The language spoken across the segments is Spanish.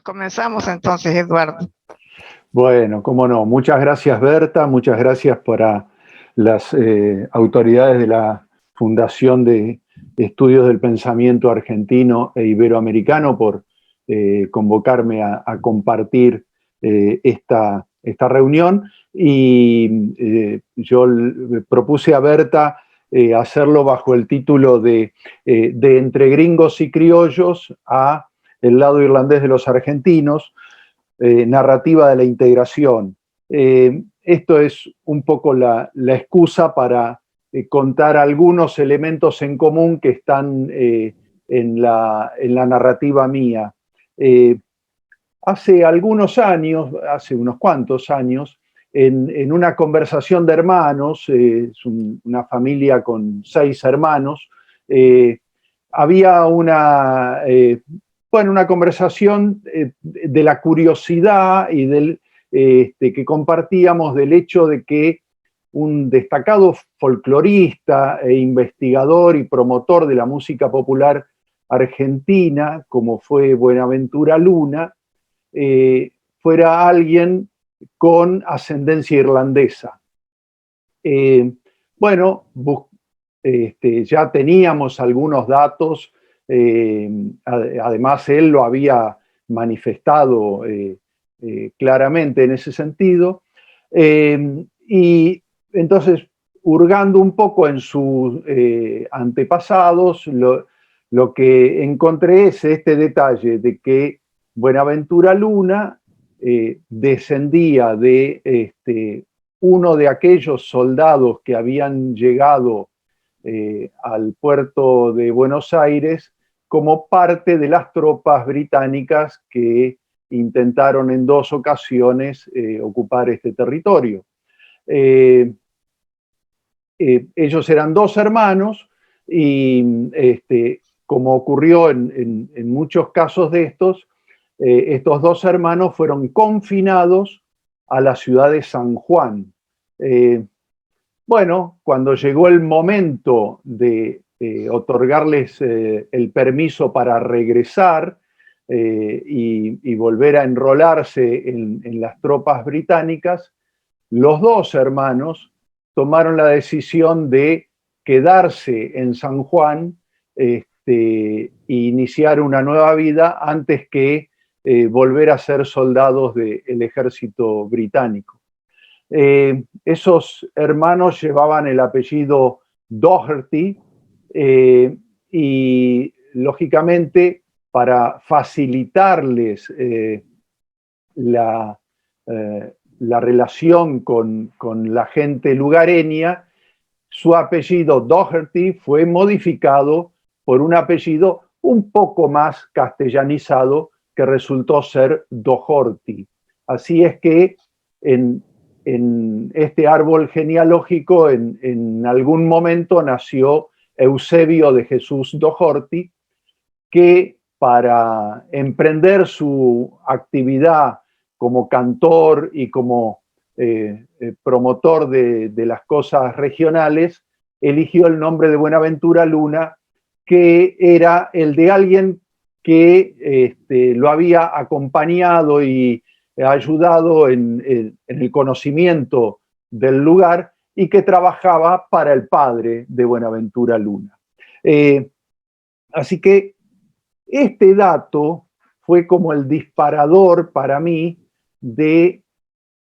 Comenzamos entonces, Eduardo. Bueno, cómo no. Muchas gracias, Berta. Muchas gracias para las autoridades de la Fundación de Estudios del Pensamiento Argentino e Iberoamericano por convocarme a compartir esta reunión. Y yo propuse a Berta hacerlo bajo el título de Entre gringos y criollos a el lado irlandés de los argentinos, narrativa de la integración. Esto es un poco la excusa para contar algunos elementos en común que están en la narrativa mía. Hace algunos años, hace unos cuantos años, en una conversación de hermanos, es una familia con 6 hermanos, había una conversación de la curiosidad y que compartíamos del hecho de que un destacado folclorista e investigador y promotor de la música popular argentina, como fue Buenaventura Luna, fuera alguien con ascendencia irlandesa. Ya teníamos algunos datos. Además, él lo había manifestado claramente en ese sentido. Y entonces, hurgando un poco en sus antepasados, lo que encontré es este detalle de que Buenaventura Luna descendía de uno de aquellos soldados que habían llegado al puerto de Buenos Aires como parte de las tropas británicas que intentaron en 2 ocasiones ocupar este territorio. Ellos eran 2 hermanos y como ocurrió en muchos casos de estos 2 hermanos fueron confinados a la ciudad de San Juan. Cuando llegó el momento de otorgarles el permiso para regresar y volver a enrolarse en las tropas británicas, los 2 hermanos tomaron la decisión de quedarse en San Juan e iniciar una nueva vida antes que volver a ser soldados del ejército británico. Esos hermanos llevaban el apellido Doherty y, lógicamente, para facilitarles la relación con la gente lugareña, su apellido Doherty fue modificado por un apellido un poco más castellanizado que resultó ser Doherty. Así es que en este árbol genealógico en algún momento nació Eusebio de Jesús Doherty, que para emprender su actividad como cantor y como promotor de las cosas regionales, eligió el nombre de Buenaventura Luna, que era el de alguien que lo había acompañado y ayudado en el conocimiento del lugar y que trabajaba para el padre de Buenaventura Luna. Así que este dato fue como el disparador para mí de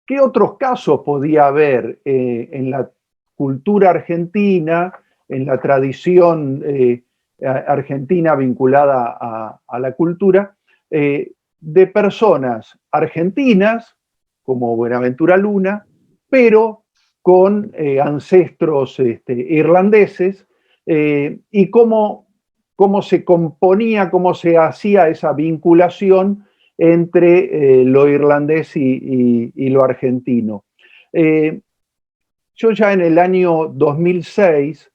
qué otros casos podía haber en la cultura argentina, en la tradición argentina vinculada a la cultura, de personas argentinas, como Buenaventura Luna, pero con ancestros irlandeses, y cómo se componía, cómo se hacía esa vinculación entre lo irlandés y lo argentino. Yo ya en el año 2006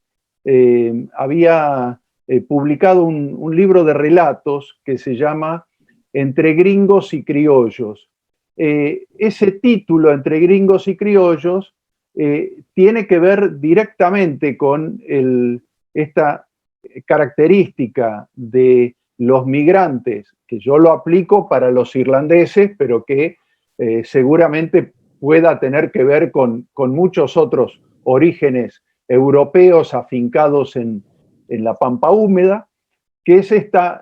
había publicado un libro de relatos que se llama Entre gringos y criollos. Ese título, Entre gringos y criollos, tiene que ver directamente con esta característica de los migrantes, que yo lo aplico para los irlandeses, pero que seguramente pueda tener que ver con muchos otros orígenes europeos afincados en la pampa húmeda, que es esta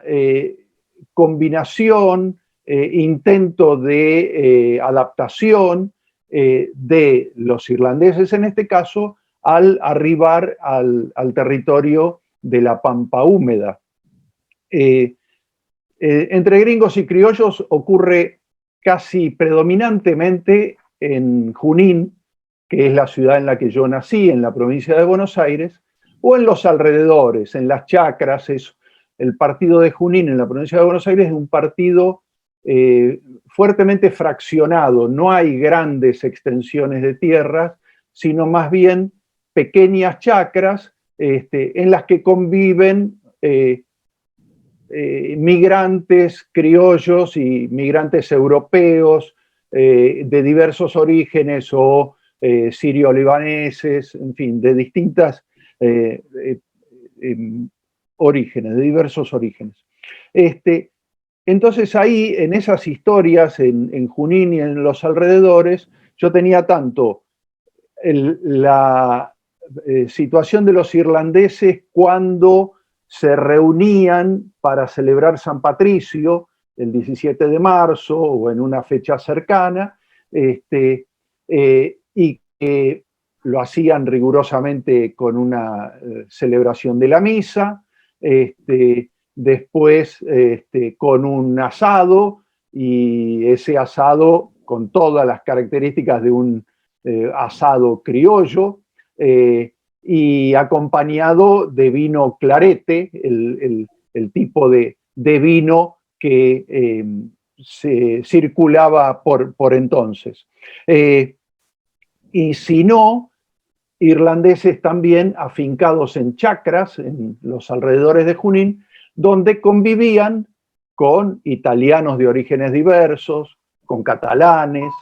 combinación, intento de adaptación de los irlandeses en este caso al arribar al territorio de la pampa húmeda. Entre gringos y criollos ocurre casi predominantemente en Junín, que es la ciudad en la que yo nací, en la provincia de Buenos Aires, o en los alrededores, en las chacras. El partido de Junín en la provincia de Buenos Aires es un partido fuertemente fraccionado. No hay grandes extensiones de tierras, sino más bien pequeñas chacras en las que conviven migrantes criollos y migrantes europeos de diversos orígenes o sirio-libaneses, en fin, de distintas orígenes, de diversos orígenes. Entonces ahí, en esas historias, en Junín y en los alrededores, yo tenía tanto la situación de los irlandeses cuando se reunían para celebrar San Patricio, el 17 de marzo o en una fecha cercana, y que lo hacían rigurosamente con una celebración de la misa, después con un asado, y ese asado con todas las características de un asado criollo, y acompañado de vino clarete, el tipo de vino que se circulaba por entonces. Y si no, irlandeses también afincados en chacras, en los alrededores de Junín, donde convivían con italianos de orígenes diversos, con catalanes,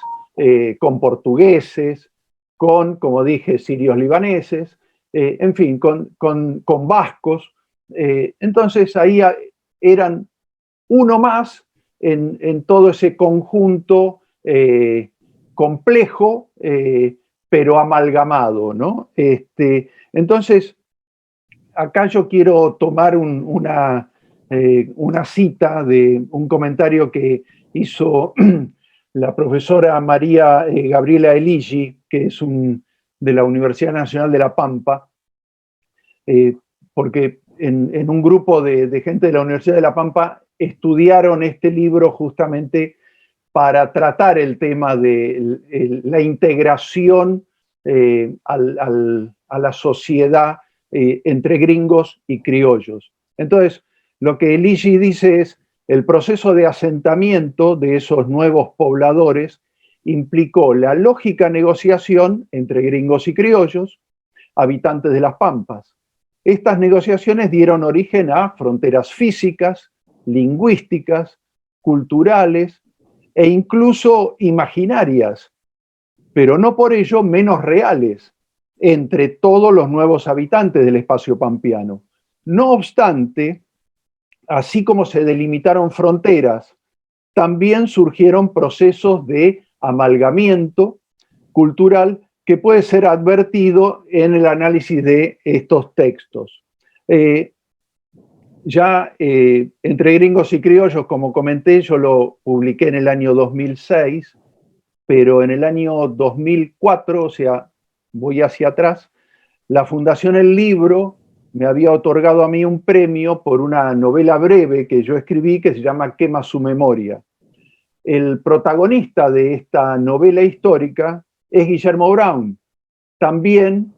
con portugueses, con, como dije, sirios libaneses, en fin, con vascos. Entonces ahí eran uno más en todo ese conjunto complejo, pero amalgamado, ¿no? Entonces, acá yo quiero tomar una cita de un comentario que hizo la profesora María Gabriela Eligi, que es de la Universidad Nacional de La Pampa, porque en un grupo de gente de la Universidad de La Pampa estudiaron este libro justamente para tratar el tema de la integración a la sociedad entre gringos y criollos. Entonces, lo que Eligi dice es: el proceso de asentamiento de esos nuevos pobladores implicó la lógica negociación entre gringos y criollos, habitantes de las pampas. Estas negociaciones dieron origen a fronteras físicas, lingüísticas, culturales e incluso imaginarias, pero no por ello menos reales, entre todos los nuevos habitantes del espacio pampeano. No obstante, así como se delimitaron fronteras, también surgieron procesos de amalgamiento cultural que puede ser advertido en el análisis de estos textos. Entre gringos y criollos, como comenté, yo lo publiqué en el año 2006, pero en el año 2004, o sea, voy hacia atrás, la Fundación El Libro me había otorgado a mí un premio por una novela breve que yo escribí que se llama Quema su memoria. El protagonista de esta novela histórica es Guillermo Brown, también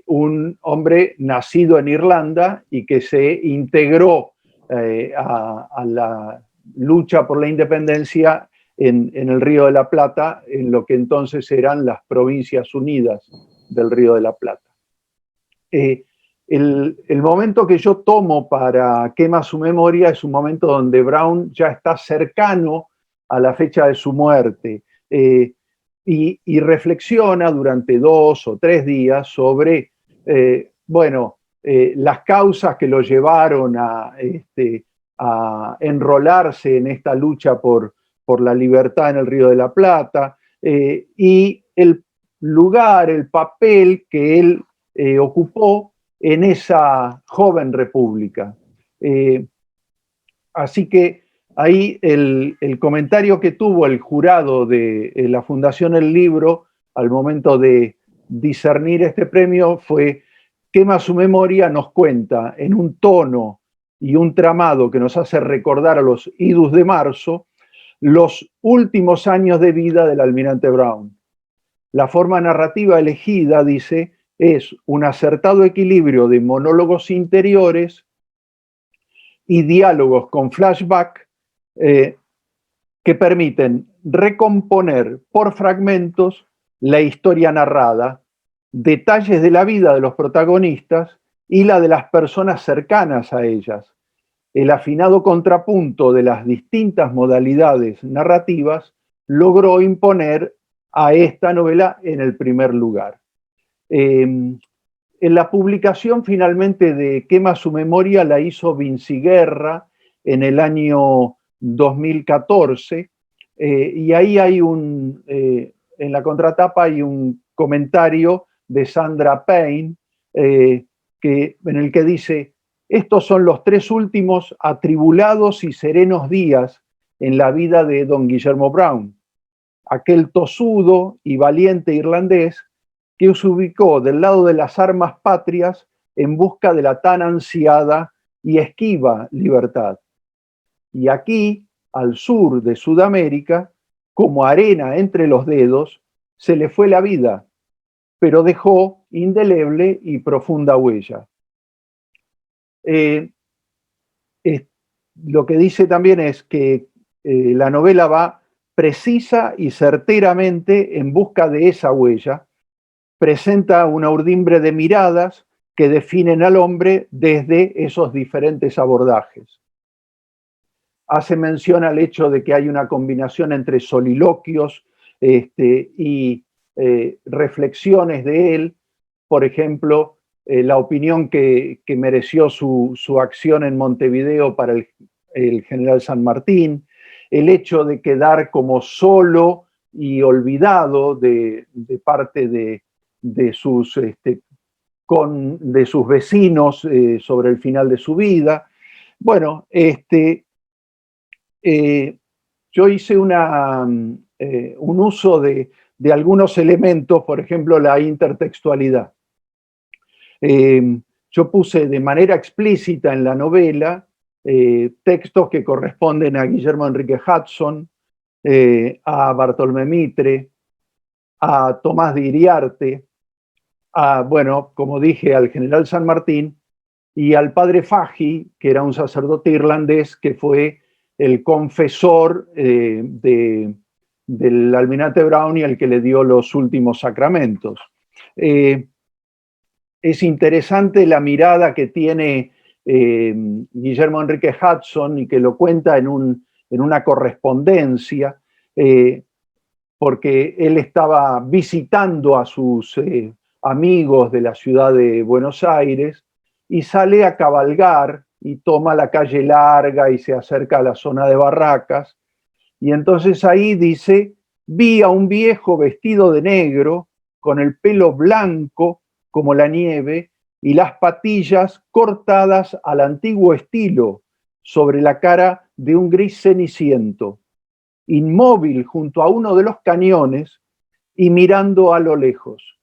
un hombre nacido en Irlanda y que se integró a la lucha por la independencia en el Río de la Plata, en lo que entonces eran las Provincias Unidas del Río de la Plata. El momento que yo tomo para Quema su memoria es un momento donde Brown ya está cercano a la fecha de su muerte y reflexiona durante 2 o 3 días sobre, las causas que lo llevaron a a enrolarse en esta lucha por la libertad en el Río de la Plata, y el lugar, el papel que él ocupó en esa joven república. Así que ahí el comentario que tuvo el jurado de la Fundación El Libro al momento de discernir este premio fue: Quema su memoria nos cuenta en un tono y un tramado que nos hace recordar a los idus de marzo los últimos años de vida del almirante Brown. La forma narrativa elegida, dice, es un acertado equilibrio de monólogos interiores y diálogos con flashback que permiten recomponer por fragmentos la historia narrada, detalles de la vida de los protagonistas y la de las personas cercanas a ellas. El afinado contrapunto de las distintas modalidades narrativas logró imponer a esta novela en el primer lugar. En la publicación finalmente de Quema su memoria la hizo Vinci Guerra en el año 2014, y ahí hay en la contratapa hay un comentario de Sandra Payne en el que dice: estos son los 3 últimos atribulados y serenos días en la vida de don Guillermo Brown, aquel tosudo y valiente irlandés que se ubicó del lado de las armas patrias en busca de la tan ansiada y esquiva libertad. Y aquí, al sur de Sudamérica, como arena entre los dedos, se le fue la vida, pero dejó indeleble y profunda huella. Lo que dice también es que la novela va precisa y certeramente en busca de esa huella, presenta una urdimbre de miradas que definen al hombre desde esos diferentes abordajes. Hace mención al hecho de que hay una combinación entre soliloquios y reflexiones de él, por ejemplo, la opinión que mereció su acción en Montevideo para el general San Martín, el hecho de quedar como solo y olvidado de parte de sus vecinos sobre el final de su vida. Bueno, yo hice un uso de algunos elementos, por ejemplo, la intertextualidad. Yo puse de manera explícita en la novela textos que corresponden a Guillermo Enrique Hudson, a Bartolomé Mitre, a Tomás de Iriarte, bueno, como dije, al general San Martín y al padre Faggi, que era un sacerdote irlandés que fue el confesor del almirante Brown y al que le dio los últimos sacramentos. Es interesante la mirada que tiene Guillermo Enrique Hudson y que lo cuenta en una correspondencia, porque él estaba visitando a sus amigos de la ciudad de Buenos Aires y sale a cabalgar y toma la calle larga y se acerca a la zona de Barracas. Y entonces ahí dice: vi a un viejo vestido de negro, con el pelo blanco como la nieve y las patillas cortadas al antiguo estilo sobre la cara de un gris ceniciento, inmóvil junto a uno de los cañones y mirando a lo lejos.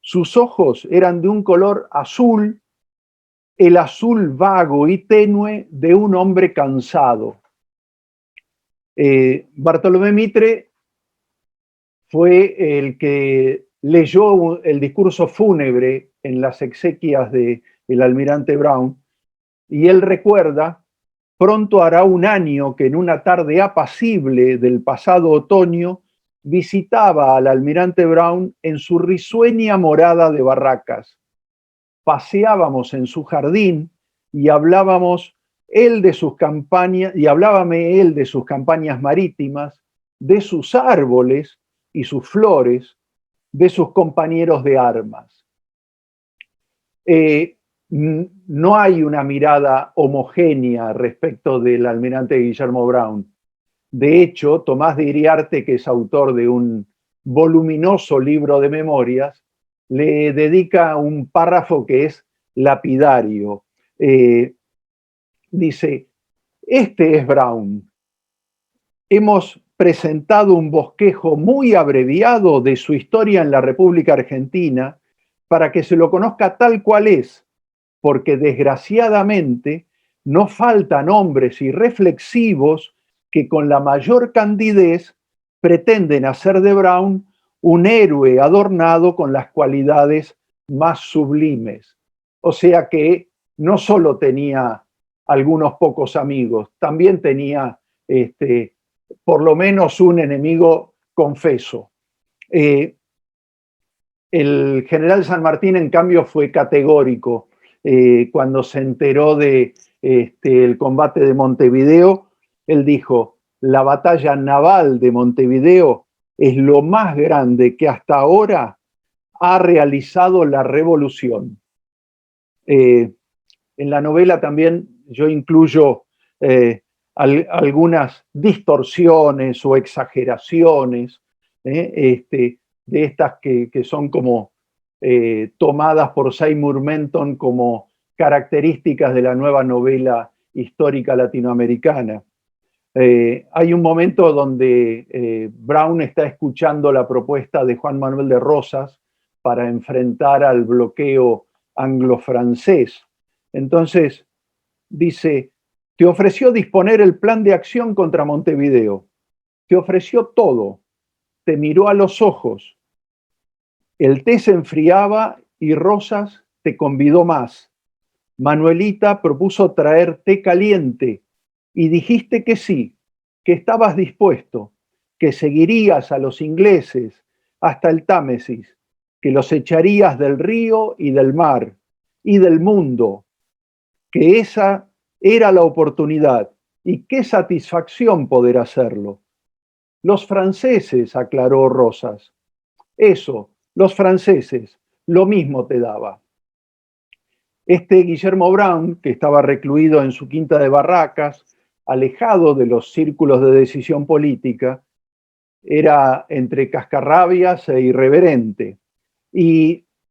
Sus ojos eran de un color azul, el azul vago y tenue de un hombre cansado. Bartolomé Mitre fue el que leyó el discurso fúnebre en las exequias del almirante Brown, y él recuerda: pronto hará un año que en una tarde apacible del pasado otoño visitaba al almirante Brown en su risueña morada de Barracas. Paseábamos en su jardín y hablábame él de sus campañas marítimas, de sus árboles y sus flores, de sus compañeros de armas. no hay una mirada homogénea respecto del almirante Guillermo Brown. De hecho, Tomás de Iriarte, que es autor de un voluminoso libro de memorias, le dedica un párrafo que es lapidario. Dice, este es Brown. Hemos presentado un bosquejo muy abreviado de su historia en la República Argentina para que se lo conozca tal cual es, porque desgraciadamente no faltan hombres irreflexivos que con la mayor candidez pretenden hacer de Brown un héroe adornado con las cualidades más sublimes. O sea que no solo tenía algunos pocos amigos, también tenía por lo menos un enemigo confeso. El general San Martín, en cambio, fue categórico. Cuando se enteró de el combate de Montevideo, él dijo, la batalla naval de Montevideo es lo más grande que hasta ahora ha realizado la revolución. En la novela también yo incluyo algunas distorsiones o exageraciones de estas que son como tomadas por Seymour Menton como características de la nueva novela histórica latinoamericana. Hay un momento donde Brown está escuchando la propuesta de Juan Manuel de Rosas para enfrentar al bloqueo anglo-francés. Entonces dice, te ofreció disponer el plan de acción contra Montevideo, te ofreció todo, te miró a los ojos, el té se enfriaba y Rosas te convidó más. Manuelita propuso traer té caliente y dijiste que sí, que estabas dispuesto, que seguirías a los ingleses hasta el Támesis, que los echarías del río y del mar y del mundo, que esa era la oportunidad y qué satisfacción poder hacerlo. Los franceses, aclaró Rosas. Eso, los franceses, lo mismo te daba. Guillermo Brown, que estaba recluido en su quinta de Barracas, alejado de los círculos de decisión política, era entre cascarrabias e irreverente,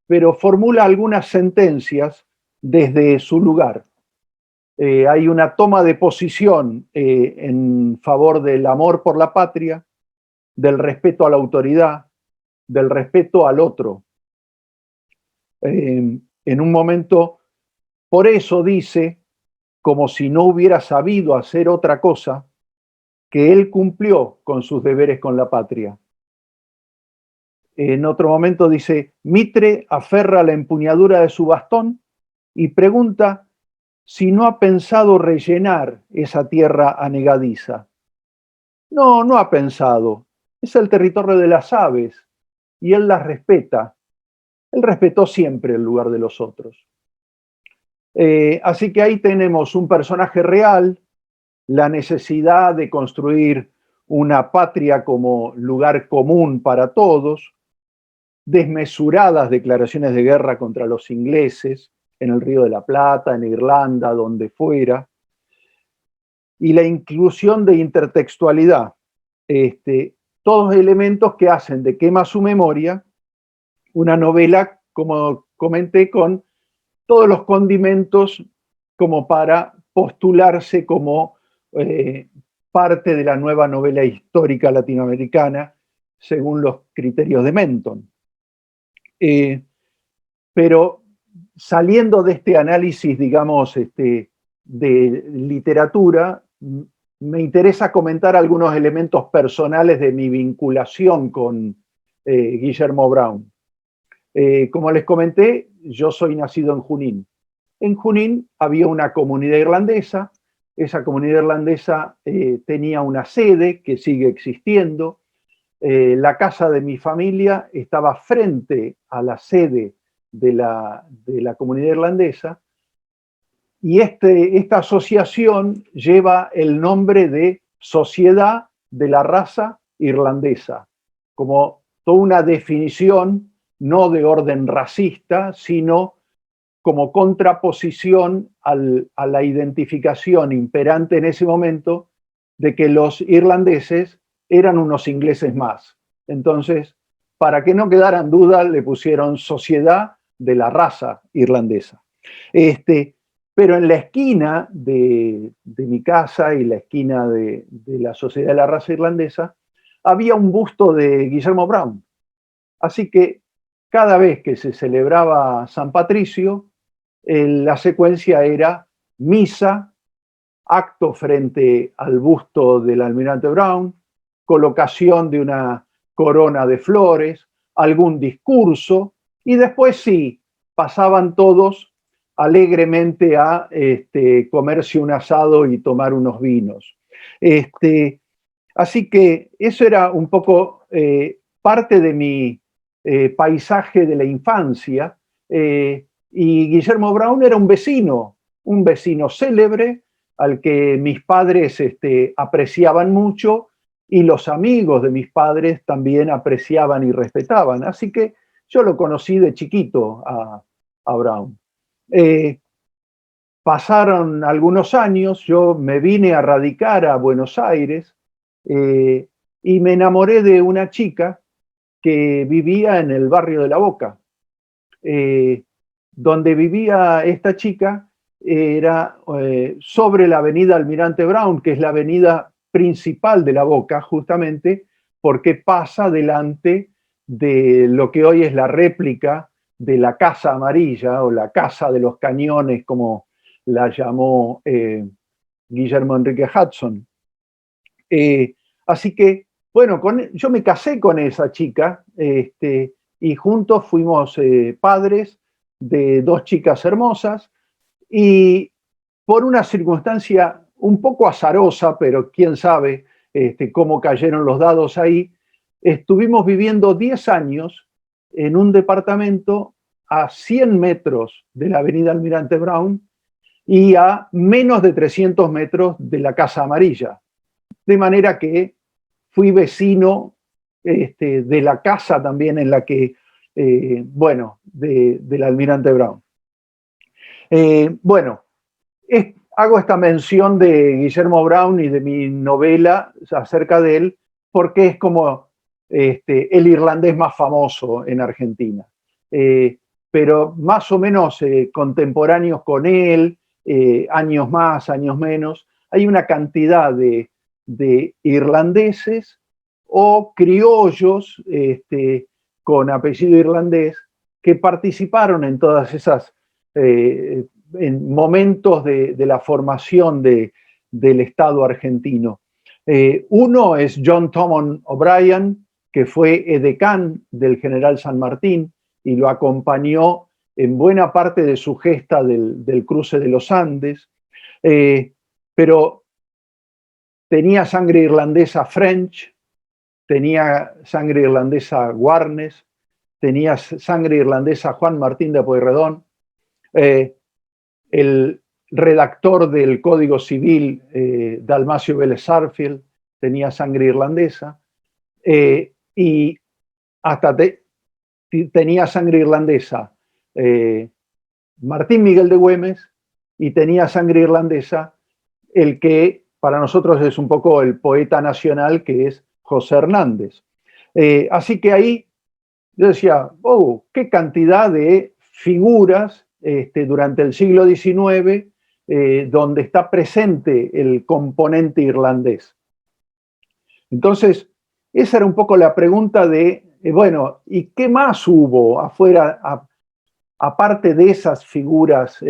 pero formula algunas sentencias desde su lugar. Hay una toma de posición en favor del amor por la patria, del respeto a la autoridad, del respeto al otro. En un momento, por eso dice, como si no hubiera sabido hacer otra cosa, que él cumplió con sus deberes con la patria. En otro momento dice, Mitre aferra la empuñadura de su bastón y pregunta si no ha pensado rellenar esa tierra anegadiza. No, no ha pensado. Es el territorio de las aves y él las respeta. Él respetó siempre el lugar de los otros. Así que ahí tenemos un personaje real, la necesidad de construir una patria como lugar común para todos, desmesuradas declaraciones de guerra contra los ingleses en el Río de la Plata, en Irlanda, donde fuera, y la inclusión de intertextualidad, todos elementos que hacen de Quema su memoria una novela, como comenté, con todos los condimentos como para postularse como parte de la nueva novela histórica latinoamericana, según los criterios de Menton. Pero saliendo de este análisis, digamos, de literatura, me interesa comentar algunos elementos personales de mi vinculación con Guillermo Brown. Como les comenté, yo soy nacido en Junín. En Junín había una comunidad irlandesa. Esa comunidad irlandesa tenía una sede que sigue existiendo. La casa de mi familia estaba frente a la sede de la comunidad irlandesa y esta asociación lleva el nombre de Sociedad de la Raza Irlandesa, como toda una definición no de orden racista, sino como contraposición a la identificación imperante en ese momento de que los irlandeses eran unos ingleses más. Entonces, para que no quedaran dudas, le pusieron Sociedad de la Raza Irlandesa. Pero en la esquina de mi casa y la esquina de la Sociedad de la Raza Irlandesa había un busto de Guillermo Brown. Así que cada vez que se celebraba San Patricio, la secuencia era misa, acto frente al busto del almirante Brown, colocación de una corona de flores, algún discurso, y después sí, pasaban todos alegremente a comerse un asado y tomar unos vinos. Así que eso era un poco parte de mi paisaje de la infancia, y Guillermo Brown era un vecino célebre al que mis padres apreciaban mucho, y los amigos de mis padres también apreciaban y respetaban. Así que yo lo conocí de chiquito a Brown. Pasaron algunos años, yo me vine a radicar a Buenos Aires y me enamoré de una chica que vivía en el barrio de La Boca. Donde vivía esta chica era sobre la avenida Almirante Brown, que es la avenida principal de La Boca, justamente porque pasa delante de lo que hoy es la réplica de la Casa Amarilla o la Casa de los Cañones, como la llamó Guillermo Enrique Hudson. Así que, bueno, yo me casé con esa chica y juntos fuimos padres de dos chicas hermosas, y por una circunstancia un poco azarosa, pero quién sabe cómo cayeron los dados ahí, estuvimos viviendo 10 años en un departamento a 100 metros de la avenida Almirante Brown y a menos de 300 metros de la Casa Amarilla. De manera que fui vecino de la casa también en la que, del Almirante Brown. Hago esta mención de Guillermo Brown y de mi novela acerca de él, porque es como el irlandés más famoso en Argentina. Pero más o menos contemporáneos con él, años más, años menos, hay una cantidad de irlandeses o criollos con apellido irlandés que participaron en todas esas en momentos de la formación del Estado argentino. Uno es John Thomond O'Brien, que fue edecán del general San Martín y lo acompañó en buena parte de su gesta del cruce de los Andes, pero tenía sangre irlandesa French, tenía sangre irlandesa Warnes, tenía sangre irlandesa Juan Martín de Pueyrredón. El redactor del Código Civil, Dalmacio Vélez Sarsfield, tenía sangre irlandesa, y hasta tenía sangre irlandesa Martín Miguel de Güemes, y tenía sangre irlandesa el que para nosotros es un poco el poeta nacional, que es José Hernández. Así que ahí yo decía, oh, qué cantidad de figuras durante el siglo XIX donde está presente el componente irlandés. Entonces, esa era un poco la pregunta de, bueno, ¿y qué más hubo afuera, aparte de esas figuras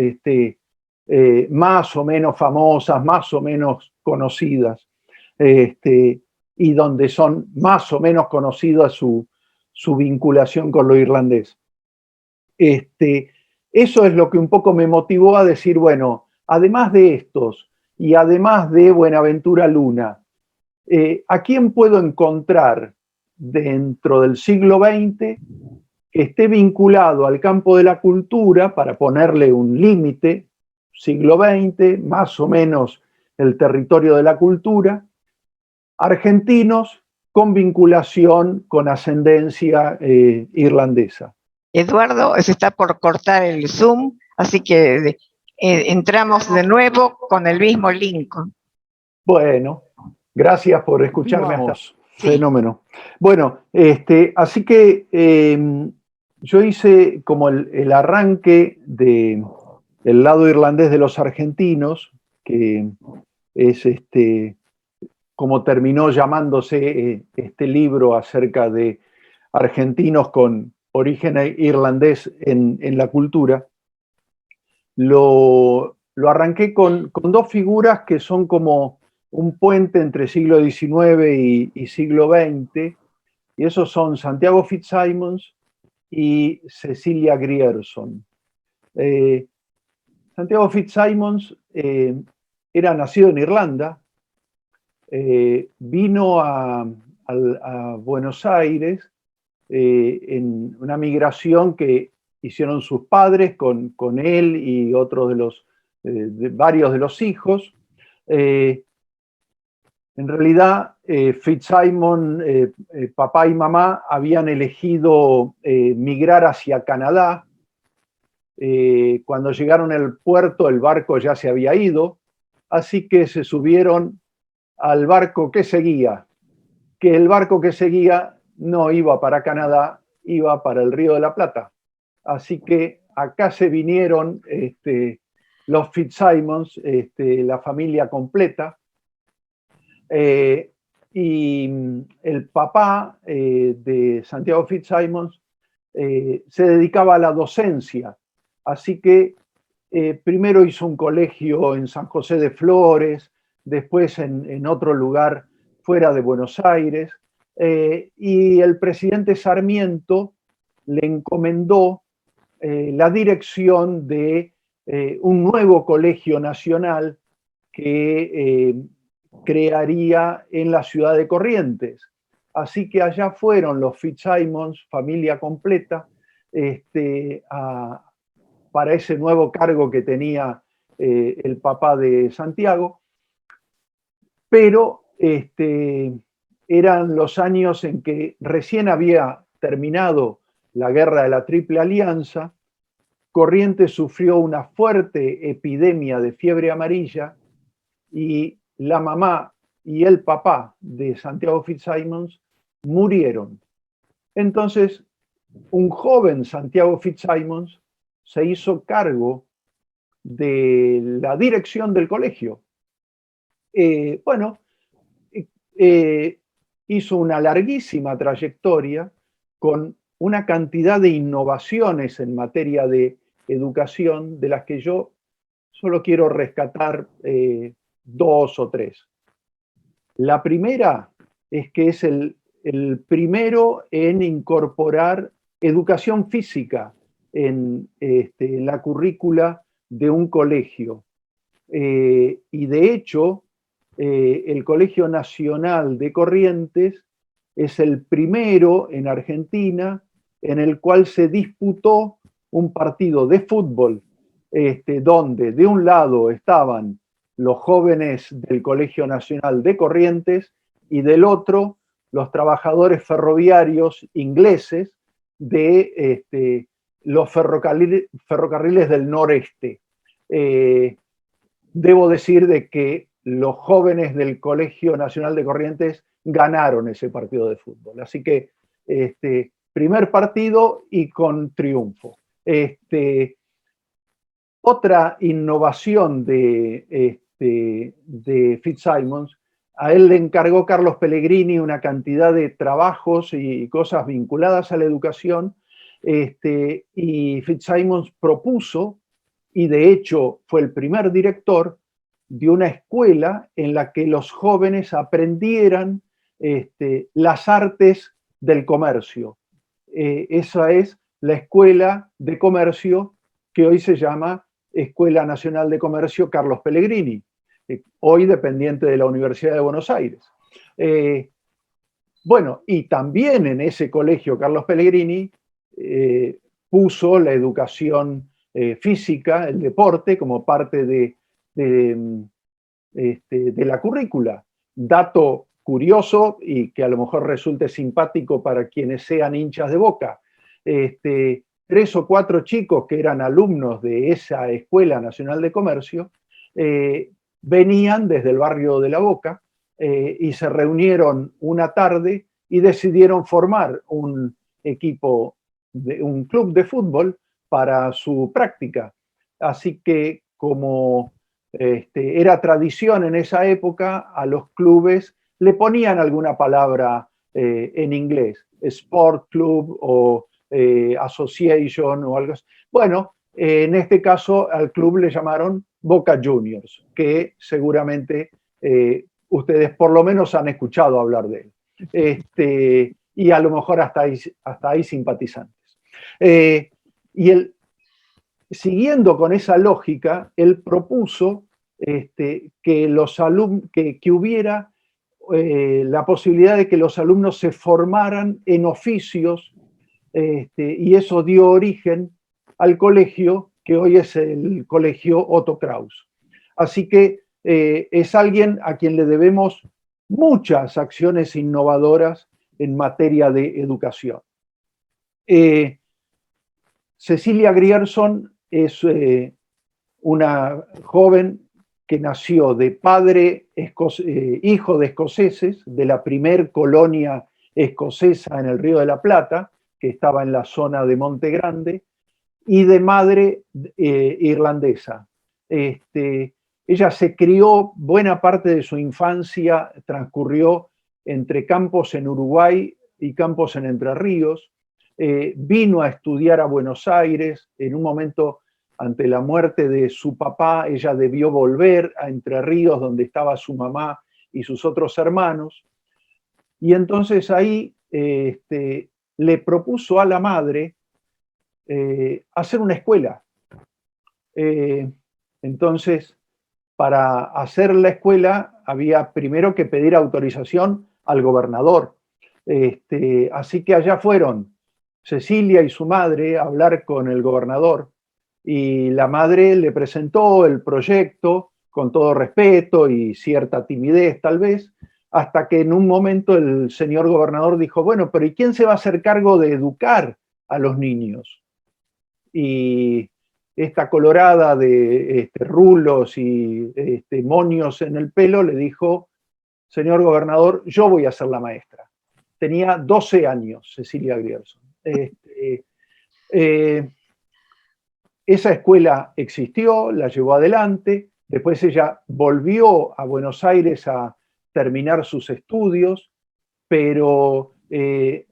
más o menos famosas, más o menos conocidas, y donde son más o menos conocidas su vinculación con lo irlandés? Eso es lo que un poco me motivó a decir, bueno, además de estos y además de Buenaventura Luna, ¿a quién puedo encontrar dentro del siglo XX que esté vinculado al campo de la cultura, para ponerle un límite, siglo XX, más o menos el territorio de la cultura, argentinos con vinculación con ascendencia irlandesa? Eduardo, se está por cortar el Zoom, Así que entramos de nuevo con el mismo Lincoln. Bueno, gracias por escucharme. Vamos. Sí. Fenómeno. Bueno, así que yo hice como el arranque del lado irlandés de los argentinos, que es como terminó llamándose este libro acerca de argentinos con origen irlandés en la cultura. Lo arranqué con dos figuras que son como un puente entre siglo XIX y siglo XX, y esos son Santiago Fitzsimons y Cecilia Grierson. Santiago Fitzsimons era nacido en Irlanda, vino a Buenos Aires en una migración que hicieron sus padres con él y otros varios de los hijos. En realidad, Fitzsimons, papá y mamá, habían elegido migrar hacia Canadá. Cuando llegaron al puerto, el barco ya se había ido, así que se subieron al barco que seguía, que el barco que seguía no iba para Canadá, iba para el Río de la Plata. Así que acá se vinieron los Fitzsimons, la familia completa, y el papá de Santiago Fitzsimons se dedicaba a la docencia, así que primero hizo un colegio en San José de Flores, después en otro lugar fuera de Buenos Aires, y el presidente Sarmiento le encomendó la dirección de un nuevo colegio nacional que crearía en la ciudad de Corrientes. Así que allá fueron los Fitzsimons, familia completa, para ese nuevo cargo que tenía el papá de Santiago. Pero eran los años en que recién había terminado la guerra de la Triple Alianza, Corrientes sufrió una fuerte epidemia de fiebre amarilla y la mamá y el papá de Santiago Fitzsimons murieron. Entonces, un joven Santiago Fitzsimons se hizo cargo de la dirección del colegio. Hizo una larguísima trayectoria con una cantidad de innovaciones en materia de educación, de las que yo solo quiero rescatar dos o tres. La primera es que es el primero en incorporar educación física en la currícula de un colegio. Y de hecho, el Colegio Nacional de Corrientes es el primero en Argentina en el cual se disputó un partido de fútbol, donde de un lado estaban los jóvenes del Colegio Nacional de Corrientes y del otro los trabajadores ferroviarios ingleses de los ferrocarriles del noreste. Debo decir de que los jóvenes del Colegio Nacional de Corrientes ganaron ese partido de fútbol. Así que primer partido y con triunfo. Otra innovación de Fitzsimons, a él le encargó Carlos Pellegrini una cantidad de trabajos y cosas vinculadas a la educación, y Fitzsimons propuso, y de hecho fue el primer director de una escuela en la que los jóvenes aprendieran las artes del comercio. Esa es la Escuela de Comercio que hoy se llama Escuela Nacional de Comercio Carlos Pellegrini, hoy dependiente de la Universidad de Buenos Aires. Bueno, y también en ese colegio Carlos Pellegrini puso la educación física, el deporte, como parte de la currícula. Dato curioso y que a lo mejor resulte simpático para quienes sean hinchas de Boca. 3 o 4 chicos que eran alumnos de esa Escuela Nacional de Comercio, venían desde el barrio de La Boca y se reunieron una tarde y decidieron formar un equipo, un club de fútbol para su práctica. Así que como era tradición en esa época, a los clubes le ponían alguna palabra en inglés, Sport Club o Association o algo así. Bueno, en este caso al club le llamaron Boca Juniors, que seguramente ustedes por lo menos han escuchado hablar de él. Y a lo mejor hasta ahí simpatizantes. Siguiendo con esa lógica, él propuso que hubiera la posibilidad de que los alumnos se formaran en oficios, y eso dio origen al colegio que hoy es el Colegio Otto Kraus. Así que es alguien a quien le debemos muchas acciones innovadoras en materia de educación. Cecilia Grierson es una joven que nació de padre hijo de escoceses, de la primer colonia escocesa en el Río de la Plata, que estaba en la zona de Monte Grande, y de madre irlandesa. Ella se crió, buena parte de su infancia transcurrió entre campos en Uruguay y campos en Entre Ríos. Vino a estudiar a Buenos Aires. En un momento, ante la muerte de su papá, ella debió volver a Entre Ríos, donde estaba su mamá y sus otros hermanos. Y entonces ahí le propuso a la madre hacer una escuela. Entonces, para hacer la escuela había primero que pedir autorización al gobernador. Así que allá fueron Cecilia y su madre a hablar con el gobernador, y la madre le presentó el proyecto con todo respeto y cierta timidez tal vez, hasta que en un momento el señor gobernador dijo, bueno, pero ¿y quién se va a hacer cargo de educar a los niños? Y esta colorada de rulos y moños en el pelo le dijo, señor gobernador, yo voy a ser la maestra. Tenía 12 años, Cecilia Grierson. Esa escuela existió, la llevó adelante, después ella volvió a Buenos Aires a terminar sus estudios, pero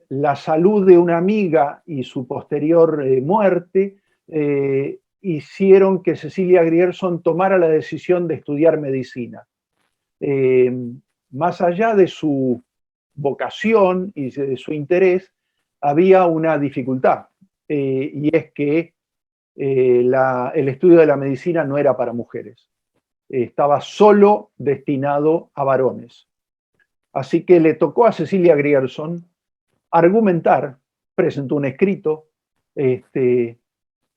la salud de una amiga y su posterior muerte hicieron que Cecilia Grierson tomara la decisión de estudiar medicina. Más allá de su vocación y de su interés, había una dificultad, y es que el estudio de la medicina no era para mujeres, estaba solo destinado a varones. Así que le tocó a Cecilia Grierson argumentar, presentó un escrito,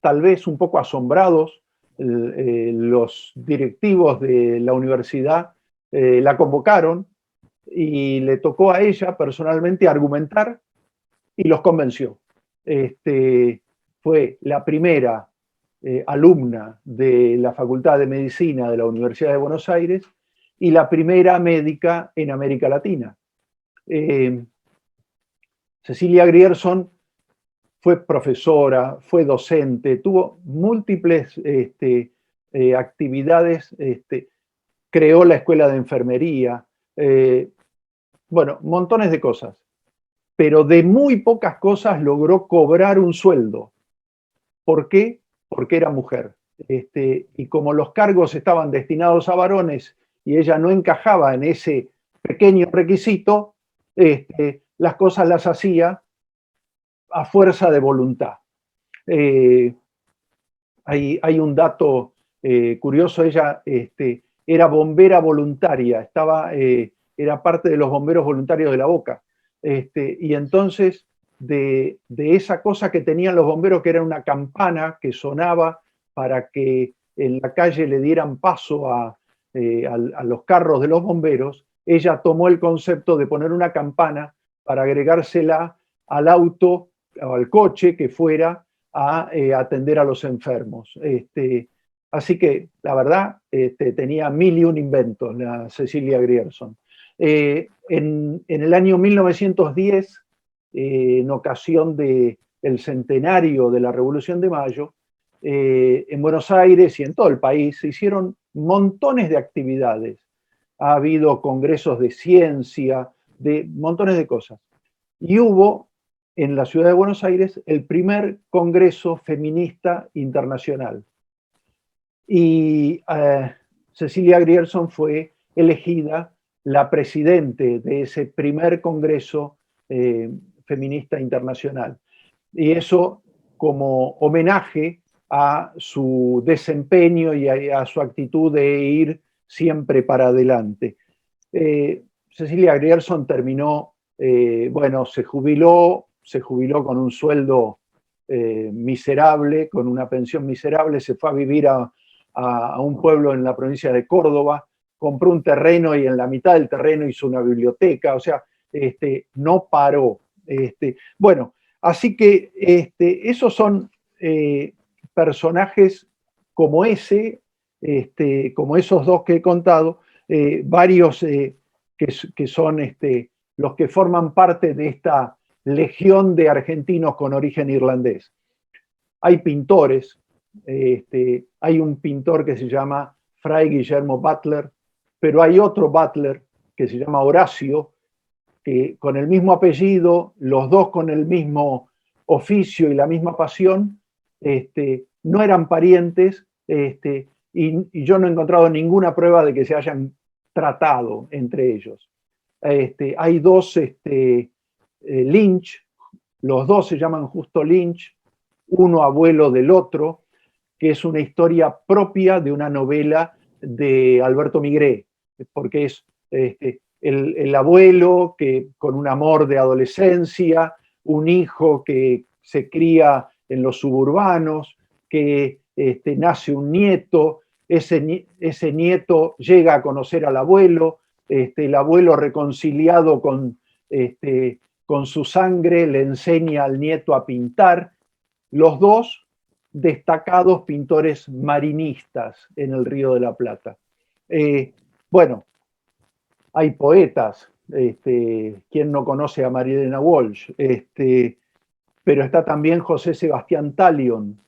tal vez un poco asombrados, los directivos de la universidad la convocaron y le tocó a ella personalmente argumentar y los convenció. Fue la primera alumna de la Facultad de Medicina de la Universidad de Buenos Aires y la primera médica en América Latina. Cecilia Grierson fue profesora, fue docente, tuvo múltiples actividades, creó la escuela de enfermería, bueno, montones de cosas. Pero de muy pocas cosas logró cobrar un sueldo. ¿Por qué? Porque era mujer. Y como los cargos estaban destinados a varones y ella no encajaba en ese pequeño requisito, las cosas las hacía a fuerza de voluntad. Hay un dato curioso, ella era bombera voluntaria, era parte de los bomberos voluntarios de La Boca. Y entonces, de esa cosa que tenían los bomberos, que era una campana que sonaba para que en la calle le dieran paso a los carros de los bomberos, ella tomó el concepto de poner una campana para agregársela al auto o al coche que fuera a atender a los enfermos. Así que, la verdad, tenía 1001 inventos la Cecilia Grierson. En el año 1910, en ocasión del centenario de la Revolución de Mayo, en Buenos Aires y en todo el país se hicieron montones de actividades. Ha habido congresos de ciencia, de montones de cosas. Y hubo en la ciudad de Buenos Aires el primer Congreso Feminista Internacional. Y Cecilia Grierson fue elegida la presidente de ese primer Congreso Feminista Internacional. Y eso como homenaje a su desempeño y a su actitud de ir siempre para adelante. Cecilia Grierson terminó, bueno, se jubiló con un sueldo miserable, con una pensión miserable, se fue a vivir a un pueblo en la provincia de Córdoba, compró un terreno y en la mitad del terreno hizo una biblioteca, o sea, no paró. Bueno, así que esos son personajes como ese, como esos dos que he contado, varios que son los que forman parte de esta legión de argentinos con origen irlandés. Hay pintores, hay un pintor que se llama Fray Guillermo Butler, pero hay otro Butler que se llama Horacio, que con el mismo apellido, los dos con el mismo oficio y la misma pasión, no eran parientes, y yo no he encontrado ninguna prueba de que se hayan tratado entre ellos. Hay dos Lynch, los dos se llaman justo Lynch, uno abuelo del otro, que es una historia propia de una novela de Alberto Migré, porque es el abuelo que con un amor de adolescencia, un hijo que se cría en los suburbanos, que nace un nieto, ese nieto llega a conocer al abuelo, el abuelo reconciliado con su sangre le enseña al nieto a pintar, los dos destacados pintores marinistas en el Río de la Plata. Bueno, hay poetas, ¿quién no conoce a María Elena Walsh? Pero está también José Sebastián Talion,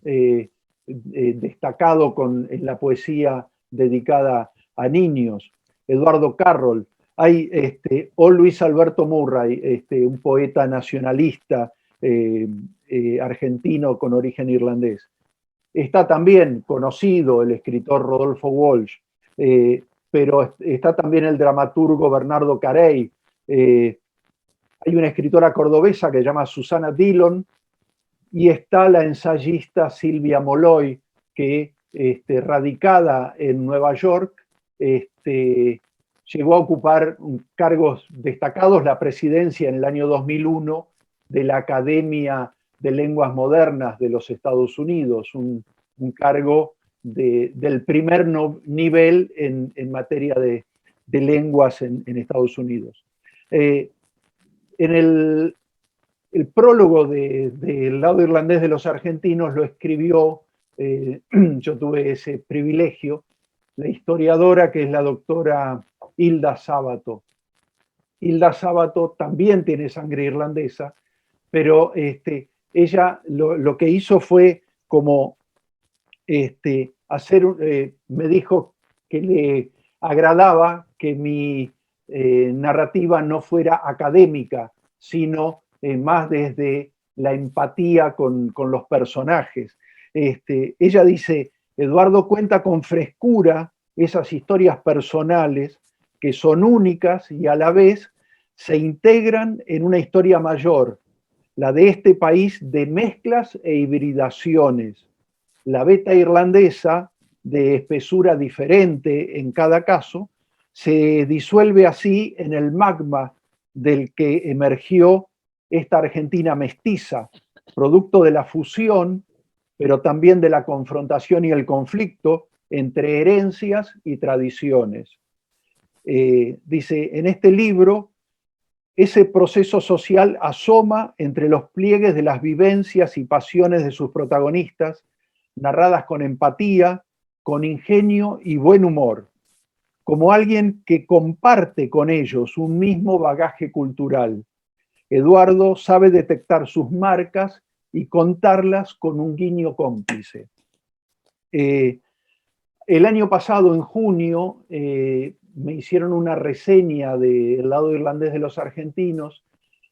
destacado en la poesía dedicada a niños, Eduardo Carroll, hay o Luis Alberto Murray, un poeta nacionalista argentino con origen irlandés. Está también conocido el escritor Rodolfo Walsh, pero está también el dramaturgo Bernardo Carey. Hay una escritora cordobesa que se llama Susana Dillon, y está la ensayista Silvia Molloy, que radicada en Nueva York, llegó a ocupar cargos destacados, la presidencia en el año 2001 de la Academia de Lenguas Modernas de los Estados Unidos, un cargo del primer nivel en materia de lenguas en Estados Unidos. En el prólogo del lado irlandés de los argentinos lo escribió, yo tuve ese privilegio, la historiadora que es la doctora Hilda Sábato. Hilda Sábato también tiene sangre irlandesa, pero ella lo que hizo fue como me dijo que le agradaba que mi narrativa no fuera académica, sino más desde la empatía con los personajes. Ella dice, Eduardo cuenta con frescura esas historias personales que son únicas y a la vez se integran en una historia mayor, la de este país de mezclas e hibridaciones. La beta irlandesa, de espesura diferente en cada caso, se disuelve así en el magma del que emergió esta Argentina mestiza, producto de la fusión, pero también de la confrontación y el conflicto entre herencias y tradiciones. Dice, en este libro ese proceso social asoma entre los pliegues de las vivencias y pasiones de sus protagonistas, narradas con empatía, con ingenio y buen humor, como alguien que comparte con ellos un mismo bagaje cultural. Eduardo sabe detectar sus marcas y contarlas con un guiño cómplice. El año pasado, en junio, me hicieron una reseña del lado irlandés de los argentinos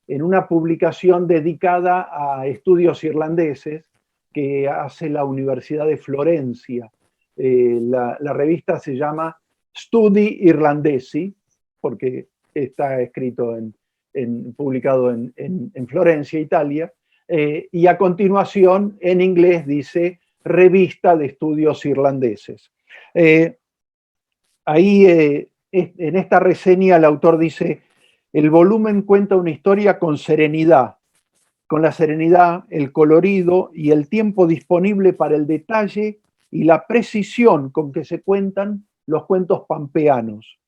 en una publicación dedicada a estudios irlandeses que hace la Universidad de Florencia. La revista se llama Studi Irlandesi, porque está escrito publicado en Florencia, Italia, y a continuación en inglés dice Revista de Estudios Irlandeses. Ahí en esta reseña el autor dice: el volumen cuenta una historia con serenidad, con la serenidad, el colorido y el tiempo disponible para el detalle y la precisión con que se cuentan los cuentos pampeanos.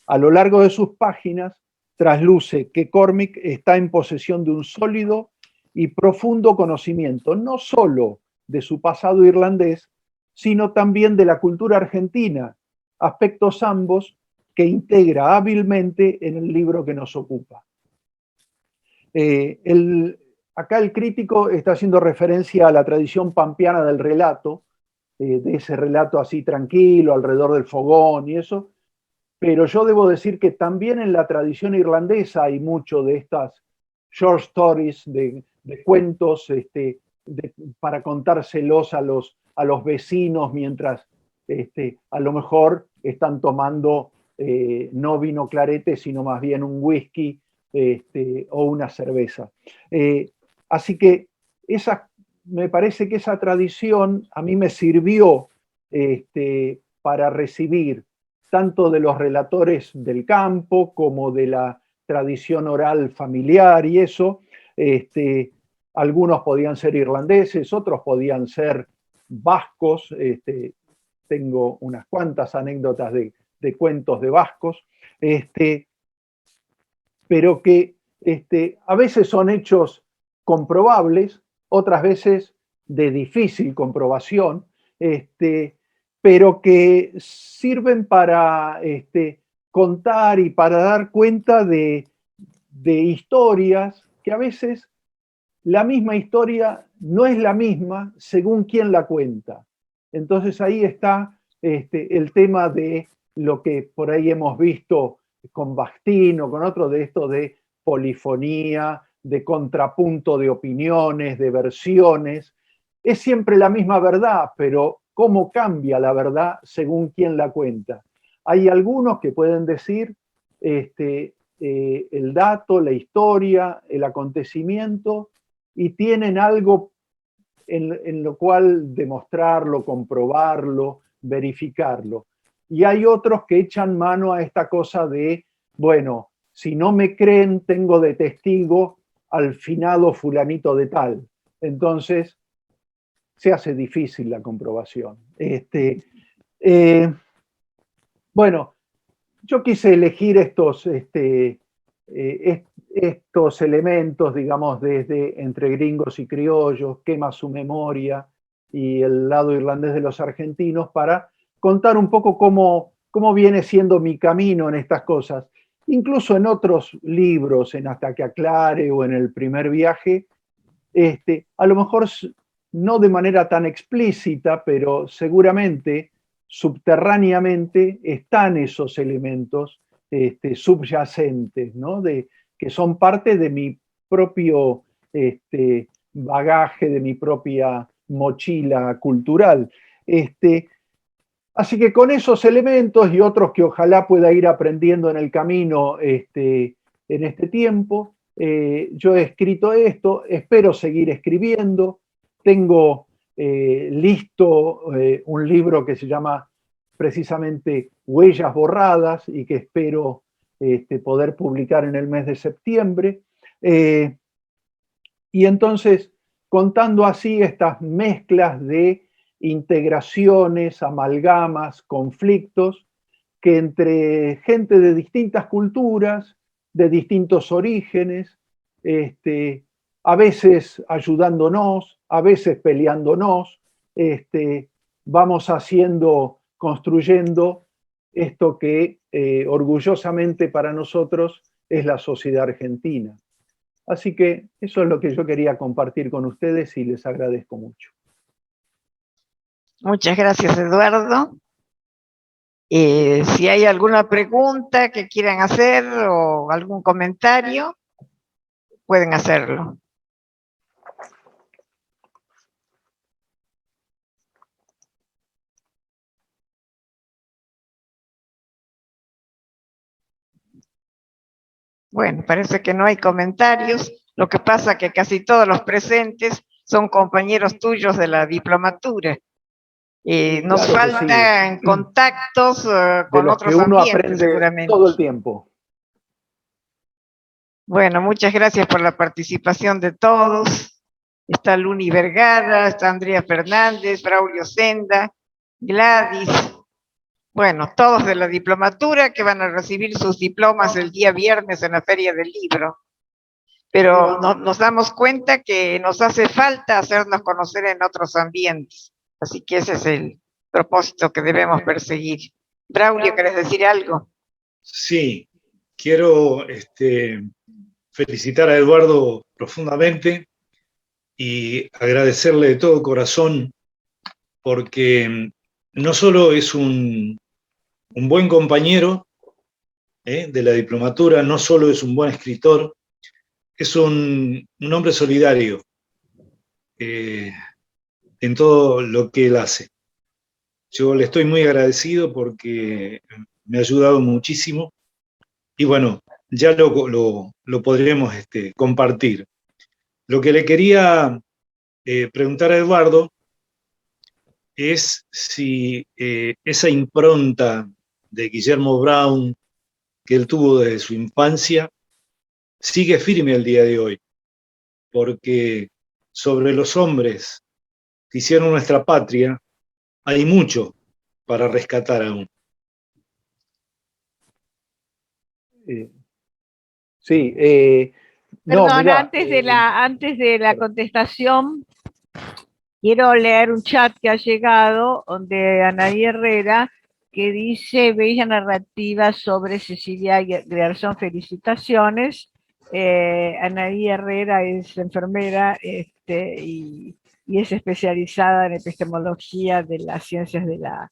A lo largo de sus páginas trasluce que Cormick está en posesión de un sólido y profundo conocimiento, no solo de su pasado irlandés, sino también de la cultura argentina, aspectos ambos que integra hábilmente en el libro que nos ocupa. Acá el crítico está haciendo referencia a la tradición pampeana del relato, de ese relato así tranquilo, alrededor del fogón y eso, pero yo debo decir que también en la tradición irlandesa hay mucho de estas short stories, de cuentos para contárselos a los vecinos mientras a lo mejor están tomando no vino clarete, sino más bien un whisky o una cerveza. Así que me parece que esa tradición a mí me sirvió para recibir tanto de los relatores del campo como de la tradición oral familiar y eso. Algunos podían ser irlandeses, otros podían ser vascos. Tengo unas cuantas anécdotas de cuentos de vascos, pero que a veces son hechos comprobables, otras veces de difícil comprobación, pero que sirven para contar y para dar cuenta de historias que a veces la misma historia no es la misma según quién la cuenta. Entonces ahí está el tema de lo que por ahí hemos visto con Bakhtin o con otros, de esto de polifonía, de contrapunto de opiniones, de versiones. Es siempre la misma verdad, pero cómo cambia la verdad según quién la cuenta. Hay algunos que pueden decir el dato, la historia, el acontecimiento, y tienen algo en lo cual demostrarlo, comprobarlo, verificarlo. Y hay otros que echan mano a esta cosa de, bueno, si no me creen, tengo de testigo al finado fulanito de tal. Entonces, se hace difícil la comprobación. Bueno, yo quise elegir estos elementos, digamos, desde Entre gringos y criollos, Quema su memoria y el lado irlandés de los argentinos, para contar un poco cómo viene siendo mi camino en estas cosas. Incluso en otros libros, en Hasta que aclare o en El primer viaje, a lo mejor no de manera tan explícita, pero seguramente subterráneamente están esos elementos subyacentes, ¿no? Que son parte de mi propio bagaje, de mi propia mochila cultural. Así que con esos elementos y otros que ojalá pueda ir aprendiendo en el camino en este tiempo, yo he escrito esto, espero seguir escribiendo. Tengo listo un libro que se llama precisamente Huellas borradas y que espero poder publicar en el mes de septiembre. Y entonces, contando así estas mezclas de integraciones, amalgamas, conflictos, que entre gente de distintas culturas de distintos orígenes, a veces ayudándonos, a veces peleándonos, vamos haciendo, construyendo esto que orgullosamente para nosotros es la sociedad argentina. Así que eso es lo que yo quería compartir con ustedes y les agradezco mucho. Muchas gracias, Eduardo. Si hay alguna pregunta que quieran hacer o algún comentario, pueden hacerlo. Bueno, parece que no hay comentarios. Lo que pasa es que casi todos los presentes son compañeros tuyos de la diplomatura. Nos Claro que sí. faltan contactos De con los otros que uno ambientes, aprende seguramente. todo el tiempo. Bueno, muchas gracias por la participación de todos. Está Luni Vergara, está Andrea Fernández, Braulio Senda, Gladys. Bueno, todos de la diplomatura que van a recibir sus diplomas el día viernes en la Feria del Libro. Pero nos damos cuenta que nos hace falta hacernos conocer en otros ambientes. Así que ese es el propósito que debemos perseguir. Braulio, ¿querés decir algo? Sí, quiero felicitar a Eduardo profundamente y agradecerle de todo corazón porque no solo es un buen compañero de la diplomatura, no solo es un buen escritor, es un hombre solidario en todo lo que él hace. Yo le estoy muy agradecido porque me ha ayudado muchísimo y bueno, ya lo podremos compartir. Lo que le quería preguntar a Eduardo es si esa impronta de Guillermo Brown que él tuvo desde su infancia sigue firme al día de hoy, porque sobre los hombres que hicieron nuestra patria hay mucho para rescatar aún. Sí, Perdón, no, mirá, antes de la contestación, quiero leer un chat que ha llegado de Anaí Herrera que dice: bella narrativa sobre Cecilia Grierson, felicitaciones. Anaí Herrera es enfermera y es especializada en epistemología de las ciencias de la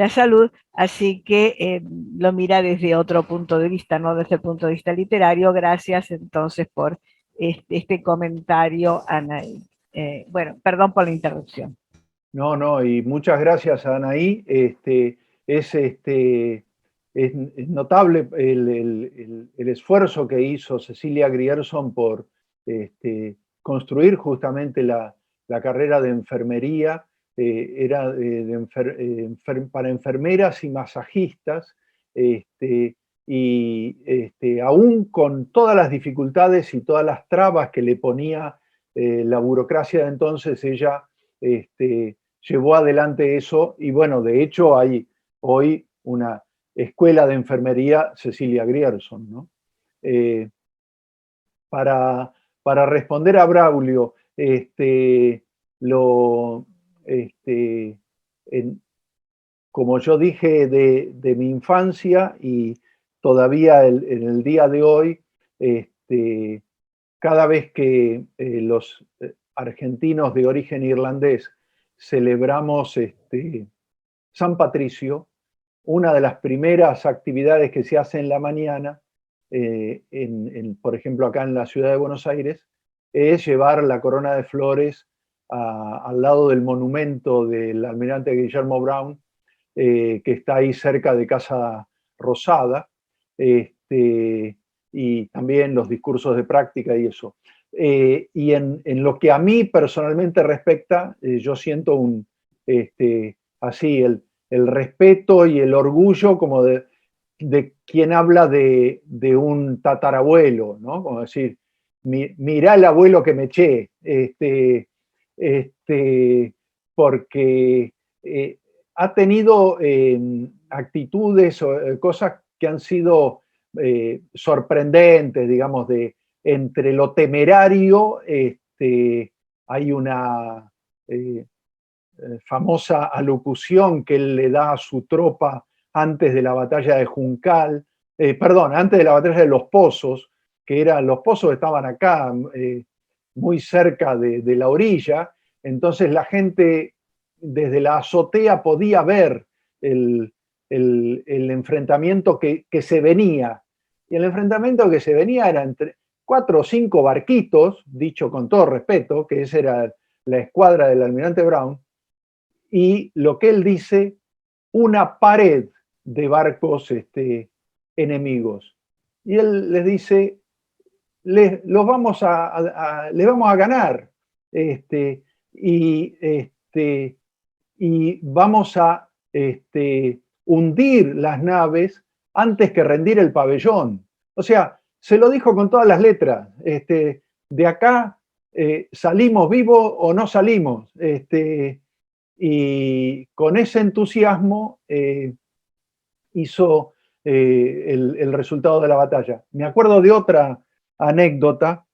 salud, así que lo mira desde otro punto de vista, no desde el punto de vista literario. Gracias entonces por este comentario, Anaí. Bueno, perdón por la interrupción. No, y muchas gracias a Anaí. Es notable el esfuerzo que hizo Cecilia Grierson por construir justamente la carrera de enfermería. Era para enfermeras y masajistas, y aún con todas las dificultades y todas las trabas que le ponía la burocracia de entonces, ella llevó adelante eso, y bueno, de hecho hay hoy una escuela de enfermería Cecilia Grierson, ¿no? Para responder a Braulio, como yo dije de mi infancia y todavía en el día de hoy, cada vez que los argentinos de origen irlandés celebramos San Patricio, una de las primeras actividades que se hace en la mañana, por ejemplo acá en la ciudad de Buenos Aires, es llevar la corona de flores al lado del monumento del almirante Guillermo Brown, que está ahí cerca de Casa Rosada, y también los discursos de práctica y eso. Y en lo que a mí personalmente respecta, yo siento así el respeto y el orgullo como de quien habla de un tatarabuelo, ¿no? Como decir, mirá el abuelo que me eché, porque ha tenido actitudes o cosas que han sido sorprendentes, digamos, entre lo temerario, hay una famosa alocución que él le da a su tropa antes de la batalla de Juncal, antes de la batalla de Los Pozos, los pozos estaban acá, muy cerca de la orilla, entonces la gente desde la azotea podía ver el enfrentamiento que se venía. Y el enfrentamiento que se venía era entre 4 o 5 barquitos, dicho con todo respeto, que esa era la escuadra del almirante Brown, y lo que él dice, una pared de barcos enemigos. Y él les dice, les vamos a ganar, y vamos a hundir las naves antes que rendir el pabellón. O sea, se lo dijo con todas las letras. De acá salimos vivos o no salimos. Y con ese entusiasmo hizo el resultado de la batalla. Me acuerdo de otra anécdota,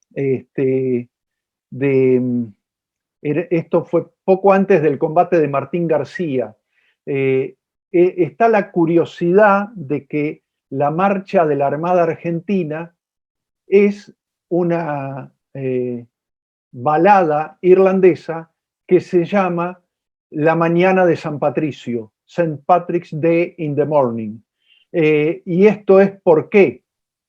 esto fue poco antes del combate de Martín García. Está la curiosidad de que la marcha de la Armada Argentina es una balada irlandesa que se llama La Mañana de San Patricio, St. Patrick's Day in the Morning. Y esto es ¿por qué?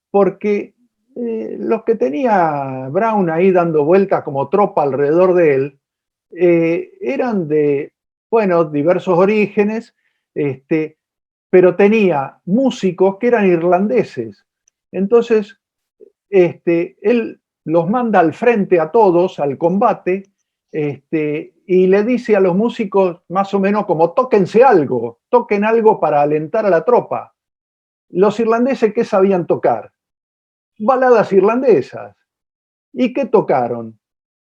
Porque los que tenía Brown ahí dando vueltas como tropa alrededor de él eran de, bueno, diversos orígenes, pero tenía músicos que eran irlandeses. Entonces, él los manda al frente a todos, al combate, y le dice a los músicos más o menos como toquen algo para alentar a la tropa. Los irlandeses, ¿qué sabían tocar? Baladas irlandesas. ¿Y qué tocaron?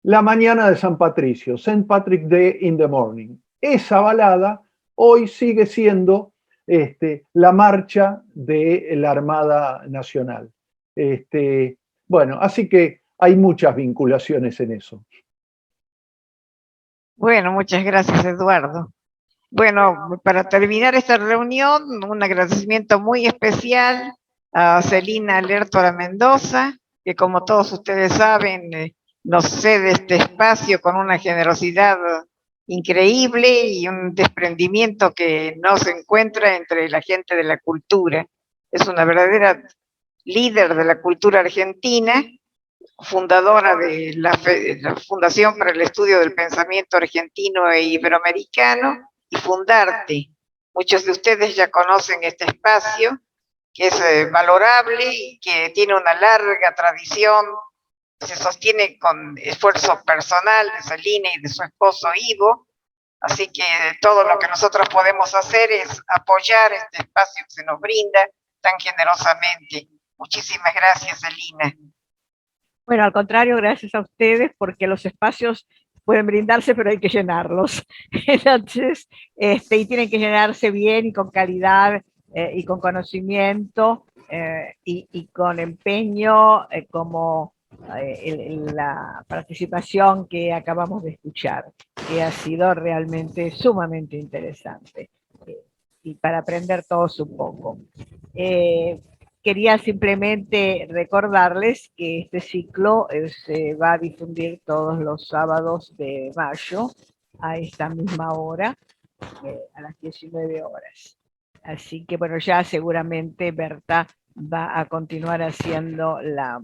La Mañana de San Patricio, St. Patrick's Day in the Morning. Esa balada hoy sigue siendo la marcha de la Armada Nacional. Bueno, así que hay muchas vinculaciones en eso. Bueno, muchas gracias, Eduardo. Bueno, para terminar esta reunión, un agradecimiento muy especial a Celina Lertora Mendoza, que como todos ustedes saben, nos cede este espacio con una generosidad increíble y un desprendimiento que no se encuentra entre la gente de la cultura. Es una verdadera líder de la cultura argentina, fundadora de la Fundación para el Estudio del Pensamiento Argentino e Iberoamericano, y Fundarte. Muchos de ustedes ya conocen este espacio, que es valorable y que tiene una larga tradición, se sostiene con esfuerzo personal de Celina y de su esposo Ivo, así que todo lo que nosotros podemos hacer es apoyar este espacio que se nos brinda tan generosamente. Muchísimas gracias, Celina. Bueno, al contrario, gracias a ustedes, porque los espacios pueden brindarse, pero hay que llenarlos. Entonces, y tienen que llenarse bien y con calidad y con conocimiento y con empeño, como la participación que acabamos de escuchar, que ha sido realmente sumamente interesante y para aprender todos un poco. Quería simplemente recordarles que este ciclo se va a difundir todos los sábados de mayo a esta misma hora, a las 19 horas. Así que bueno, ya seguramente Berta va a continuar haciendo la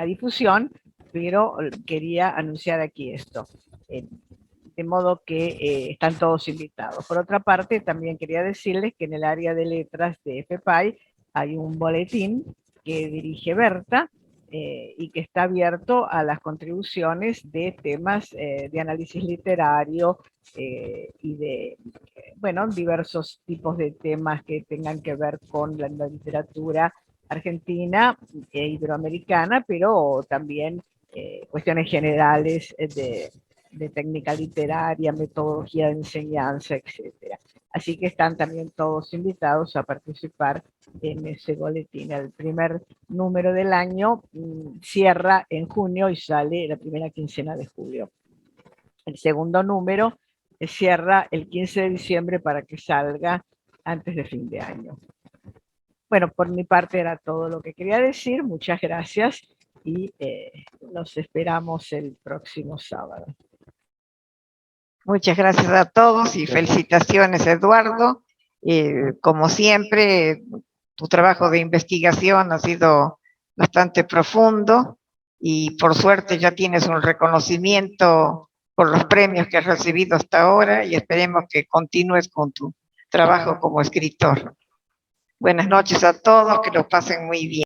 difusión, pero quería anunciar aquí esto. De modo que están todos invitados. Por otra parte, también quería decirles que en el área de letras de FPAI hay un boletín que dirige Berta y que está abierto a las contribuciones de temas de análisis literario y de, bueno, diversos tipos de temas que tengan que ver con la literatura argentina e iberoamericana, pero también cuestiones generales de técnica literaria, metodología de enseñanza, etc. Así que están también todos invitados a participar en ese boletín. El primer número del año cierra en junio y sale la primera quincena de julio. El segundo número cierra el 15 de diciembre para que salga antes de fin de año. Bueno, por mi parte era todo lo que quería decir. Muchas gracias y nos esperamos el próximo sábado. Muchas gracias a todos y felicitaciones, Eduardo. Como siempre, tu trabajo de investigación ha sido bastante profundo y por suerte ya tienes un reconocimiento por los premios que has recibido hasta ahora y esperemos que continúes con tu trabajo como escritor. Buenas noches a todos, que lo pasen muy bien.